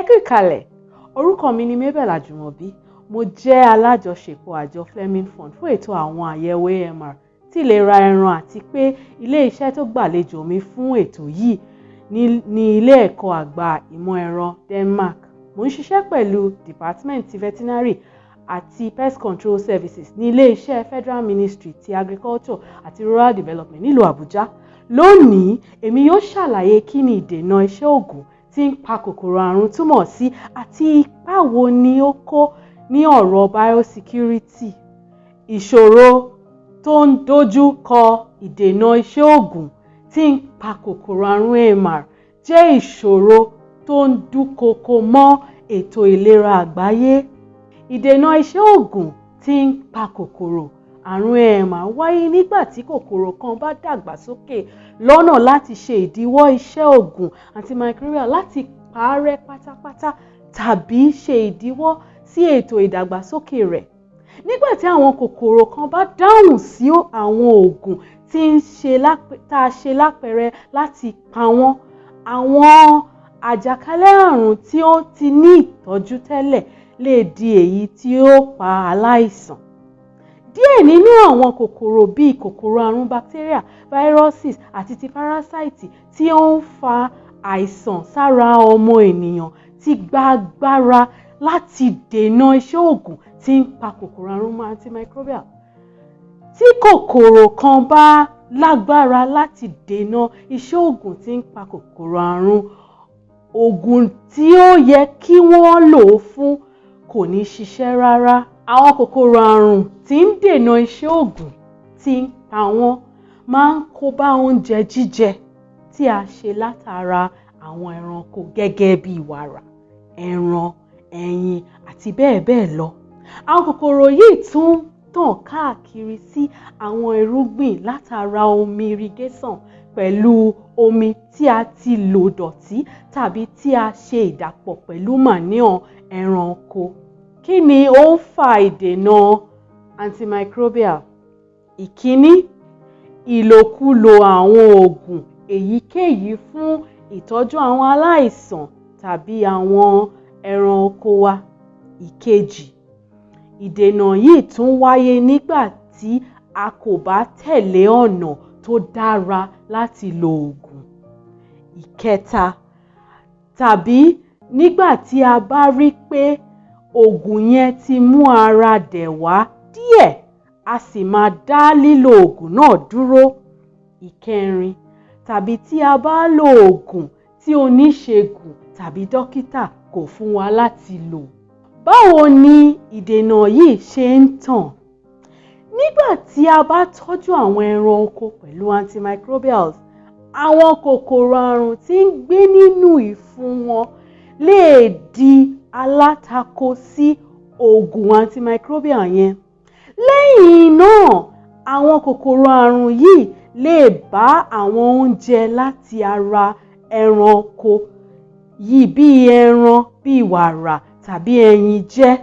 kú ìkàlẹ̀, orúkọ mi ni Mabel Àjùmọ̀bí. Mo jẹ́ alájọṣepọ̀ àjọ Fleming Fund fún ètò àwọn àyẹ̀wò AMR tí ìlera ẹran àti pé ilé iṣẹ́ tó gbàlejò mi fún ètò yìí ní ilé ẹ̀kọ́ àgbà ìmọ̀ ẹran Denmark. Mo ń ṣiṣẹ́ pẹ̀lú Department Veterinary àti Pest Control Services ní ilé iṣẹ́ Federal Ministry ti Agriculture àti Rural Development nílùú Àbújá. Lónìí, èmi yóò ṣàlàyé kí ni ìdènà iṣẹ́ ògùn tí ń pa kòkòrò àrùn túmọ̀ sí àti ipa wo ni ó kó ní ọ̀rọ̀ biosecurity. Ìṣòro tó ń dojú kọ ìdènà iṣẹ́ ògùn tí ń pa kòkòrò àrùn AMR jẹ́ ìṣòro tó ń dúnkokò mọ́ ètò ìlera àgbáyé. Ìdènà iṣẹ́ ògùn tí ń pa kòkòrò àrùn AMR wáyé nígbà tí kòkòrò kan bá dàgbà sókè lọ́nà láti ṣe ìdíwọ́ iṣẹ́ ògùn antimicrobial láti parẹ́ pátápátá tàbí ṣe ìdíwọ́ sí ètò ìdàgbàsókè rẹ̀. Nígbà tí àwọn kòkòrò kan bá dáhùn sí àwọn ògùn tí tá a ṣe lápẹẹrẹ láti pa wọ́n, àwọn àjàkálẹ̀ àrùn tí ó ti ní ìtọ́jú tẹ́lẹ̀ lè di èyí tí ó pa aláìsàn. Díẹ̀ nínú àwọn kòkòrò bíi kòkòrò àrùn bacteria, viruses àti ti parasite tí ó ń fa àìsàn sára ọmọ ènìyàn ti gba agbára láti dènà iṣẹ́ ògùn tí ń pa kòkòrò àrùn antimicrobial. Tí kòkòrò kan bá lágbára láti dènà iṣẹ́ ògùn tí ń pa kòkòrò àrùn, ògùn tí ó yẹ kí wọ́n lò fún kò ní ṣiṣẹ́ rárá. Àwọn kòkòrò àrùn tí ń dènà iṣẹ́ ògùn tí ń pa wọ́n máa ń kó bá oúnjẹ jíjẹ tí a ṣe látara àwọn ẹranko gẹ́gẹ́ bí wàrà, ẹran, ẹyin àti bẹ́ẹ̀ bẹ́ẹ̀ lọ. Àwọn kòkòrò yìí tún tàn káàkiri sí àwọn irúgbìn látara omi irrigation pẹ̀lú omi tí a ti lò dọ̀tí tàbí tí a ṣe ìdàpọ̀ pẹ̀lú manure ẹranko. Kí ni ó ń fa ìdènà antimicrobial? Ìkíní, ìlòkulò àwọn ògùn èyíkéyìí fún ìtọ́jú àwọn aláìsàn tàbí àwọn ẹranko wa. Ìkejì, ìdènà yìí tún wáyé nígbà tí a kò bá tẹ̀lé ọ̀nà tó dára láti lo ògùn. Ìkẹta, tàbí nígbà tí a bá rí pé ògùn yẹn ti mú ara dẹ̀ wá díẹ̀, a sì máa dá lílo ògùn náà dúró. Ìkẹrin, tàbí tí a bá lo ògùn tí oníṣègùn tàbí dókítà kò fún wa láti lò. Báwo ni ìdènà yìí ṣe ń tàn? Nígbà tí a bá tọ́jú àwọn ẹranko pẹ̀lú antimicrobials, àwọn kòkòrò àrùn tí ń gbé nínú ìfun wọn lè di alátakò sí ògùn antimicrobial yẹn. Lẹ́yìn náà, àwọn kòkòrò àrùn yìí lè bá àwọn oúnjẹ láti ara ẹranko yìí bíi ẹran, bíi wàrà tàbí ẹyin jẹ́.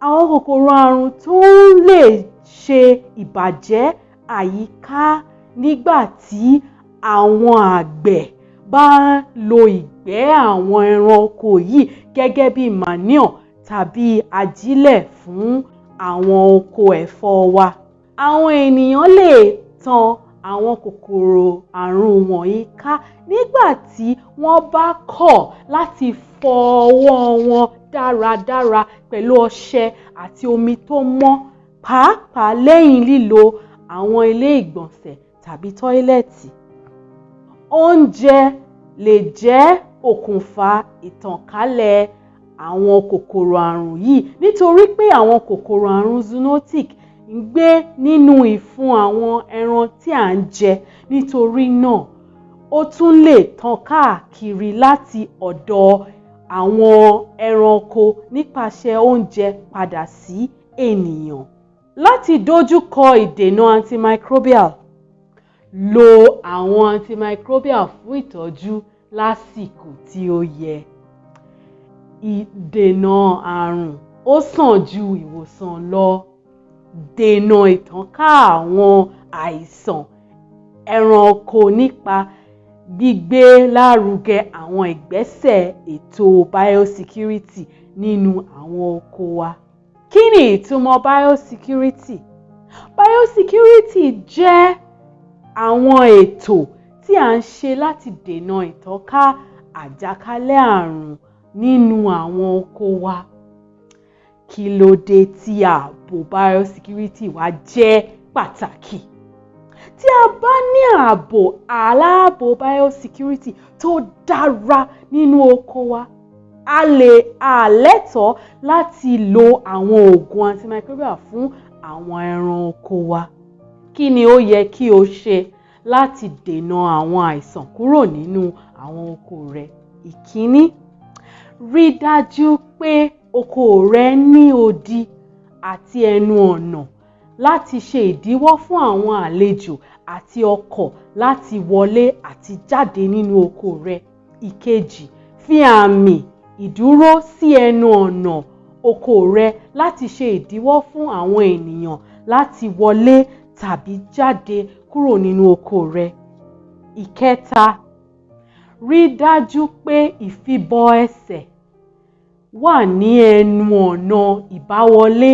Àwọn kòkòrò àrùn tún lè ṣe ìbàjẹ́ àyíká nígbà tí àwọn àgbẹ̀ bá lo ìgbẹ́ àwọn ẹranko yìí gẹ́gẹ́ bí manure tàbí ajílẹ̀ fún àwọn oko ẹ̀fọ́ wa. Àwọn ènìyàn lè tan àwọn kòkòrò àrùn wọ̀nyí ká nígbà tí wọ́n bá kọ̀ láti fọ ọwọ́ wọn dáradára pẹ̀lú ọṣẹ àti omi tó mọ́, pàápàá lẹ́yìn lílo àwọn ilé ìgbọ̀nsẹ̀ tàbí tọ́ílẹ̀tì. Oúnjẹ lè jẹ́ okùnfà ìtànkálẹ̀ àwọn kòkòrò àrùn yìí nítorí pé àwọn kòkòrò àrùn zoonotic ń gbé nínú ìfun àwọn ẹran tí à ń jẹ. Nítorí náà, ó tún lè tàn káàkiri láti ọ̀dọ̀ àwọn ẹranko nípasẹ̀ oúnjẹ padà sí ènìyàn. Láti dojúkọ ìdènà antimicrobial, lo àwọn antimicrobial fún ìtọ́jú lásìkò tí ó yẹ. Ìdènà àrùn ó sàn ju ìwòsàn lọ. Dènà ìtànká àwọn àìsàn ẹranko nípa gbígbé lárugẹ àwọn ìgbésẹ̀ ètò biosecurity nínú àwọn oko wa. Kí ni ìtumọ̀ biosecurity? Biosecurity jẹ́ àwọn ètò tí a ń ṣe láti dènà ìtànká àjàkálẹ̀ àrùn nínú àwọn oko wa. Kí ló dé tí ààbò biosecurity wa jẹ́ pàtàkì? Tí a bá ní aláàbò biosecurity tó dára nínú oko wa, a lẹ́tọ̀ọ́ láti lo àwọn oògùn antimicrobial fún àwọn ẹran oko wa. Kí ni ó yẹ kí o ṣe láti dènà àwọn àìsàn kúrò nínú àwọn oko rẹ? Ìkíní, rí dájú pé oko rẹ ní odi àti ẹnu ọ̀nà láti ṣe ìdíwọ́ fún àwọn àlejò àti ọkọ̀ láti wọlé àti jáde nínú oko rẹ. Ìkejì, fi àmì ìdúró sí ẹnu ọ̀nà oko rẹ láti ṣe ìdíwọ́ fún àwọn ènìyàn láti wọlé tàbí jáde kúrò nínú oko rẹ. Ìkẹta, rí dájú pé ìfibọ̀ ẹsẹ̀ wà ní ẹnu ọ̀nà ìbáwọlé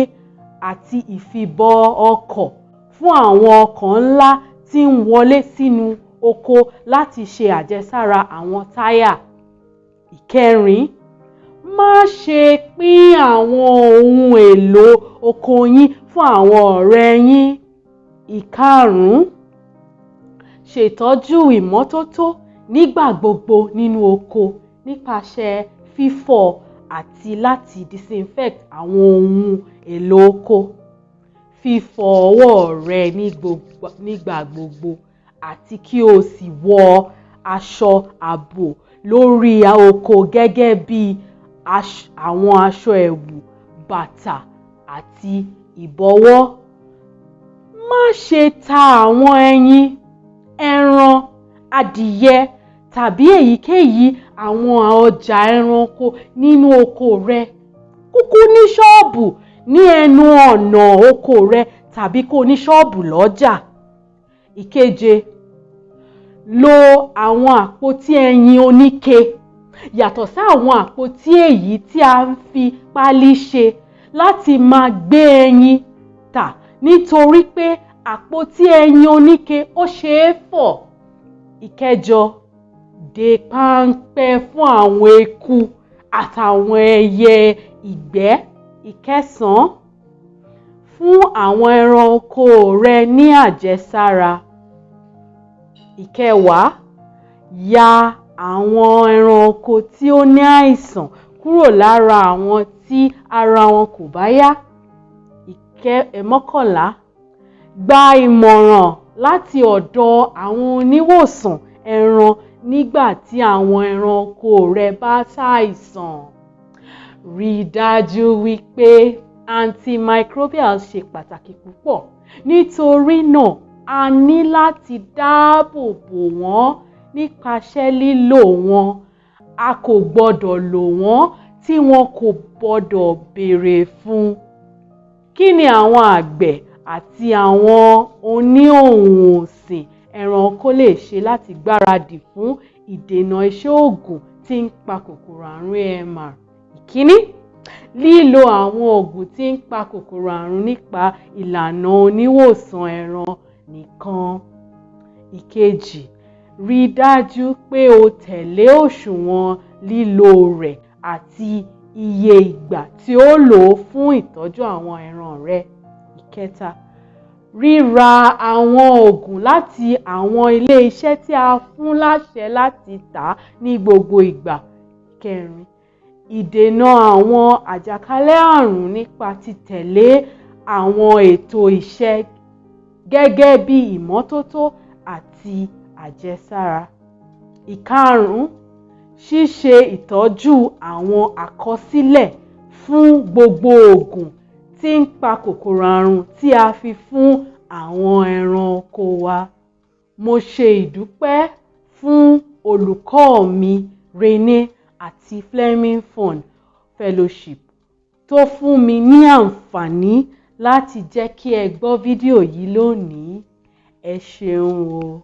àti ìfibọ̀ ọkọ̀ fún àwọn ọkọ̀ ńlá tí ń wọlé sínú oko láti ṣe àjẹsára àwọn táyà. Ìkẹrin, má ṣe pín àwọn ohun èlò oko yín fún àwọn ọ̀rẹ́ yín. Ìkarùn-ún, ṣètọ́jú ìmọ́tótó nígbà gbogbo nínú oko nípasẹ̀ fífọ̀ àti láti disinfect àwọn ohun èlò oko. Fífọ ọwọ́ rẹ nígbà gbogbo àti kí o sì wọ aṣọ ààbò lórí oko gẹ́gẹ́ bí àwọn aṣọ ẹ̀wù, bàtà àti ìbọ̀wọ́. Má ṣe ta àwọn ẹyin, ẹran, adìyẹ tàbí èyíkéyìí àwọn ọjà ẹranko nínú oko rẹ. Kúkú ní ṣọ́ọ̀bù ní ẹnu ọ̀nà oko rẹ tàbí kó ní ṣọ́ọ̀bù lọ́jà. Ìkeje, lo àwọn àpótí ẹyin oníke yàtọ̀ sí àwọn àpótí èyí tí a ń fi páálí ṣe láti máa gbé ẹyin tà nítorí pé àpótí ẹyin oníke ó ṣe é fọ̀. Ìkẹjọ, dè páńpẹ́ fún àwọn eku àtàwọn ẹyẹ ìgbẹ́. Ìkẹsàn-án, fún àwọn ẹranko rẹ ní àjẹsára. Ìkẹwàá, ya àwọn ẹranko tí ó ní àìsàn kúrò lára àwọn tí ara wọn kò bá yá. Ìmọ́kànlá, gba ìmọ̀ràn láti ọ̀dọ̀ àwọn oníwòsàn ẹran nígbà tí àwọn ẹranko rẹ bá ṣàìsàn. Rí dájú wípé antimicrobial ṣe pàtàkì púpọ̀. Nítorí náà, a ní láti dáàbò bò wọ́n nípasẹ̀ lílò wọn. A kò gbọdọ̀ lò wọ́n tí wọn kò gbọdọ̀ béèrè fún. Kí ni àwọn àgbẹ̀ àti àwọn oníhòòhùn ọ̀sìn ẹranko lè ṣe láti gbáradì fún ìdènà iṣẹ́ òògùn tí ń pa kòkòrò àrùn AMR? Ìkíní, lílo àwọn òògùn tí ń pa kòkòrò àrùn nípa ìlànà oníwòsàn ẹran nìkan. Ìkejì, rí dájú pé o tẹ̀lé òṣùwọ̀n lílò rẹ̀ àti iye ìgbà tí ó lò fún ìtọ́jú àwọn ẹran rẹ. Ìkẹta, ríra àwọn òògùn láti àwọn ilé-iṣẹ́ tí a fún láṣẹ láti tà ní gbogbo ìgbà. Ìkẹrin, ìdènà àwọn àjàkálẹ̀ àrùn nípa títẹ̀lé àwọn ètò ìṣe gẹ́gẹ́ bí ìmọ́tótó àti àjẹsára. Ìkarùn-ún, ṣíṣe ìtọ́jú àwọn àkọsílẹ̀ fún gbogbo òògùn tí ń pa kòkòrò àrùn tí a fi fún àwọn ẹranko wa. Mo ṣe ìdúpẹ́ fún olùkọ́ mi Rene àti Fleming Fund Fellowship tó fún mi ní àǹfààní láti jẹ́ kí ẹ gbọ́ fídíò yìí lónìí. Ẹ ṣeun o.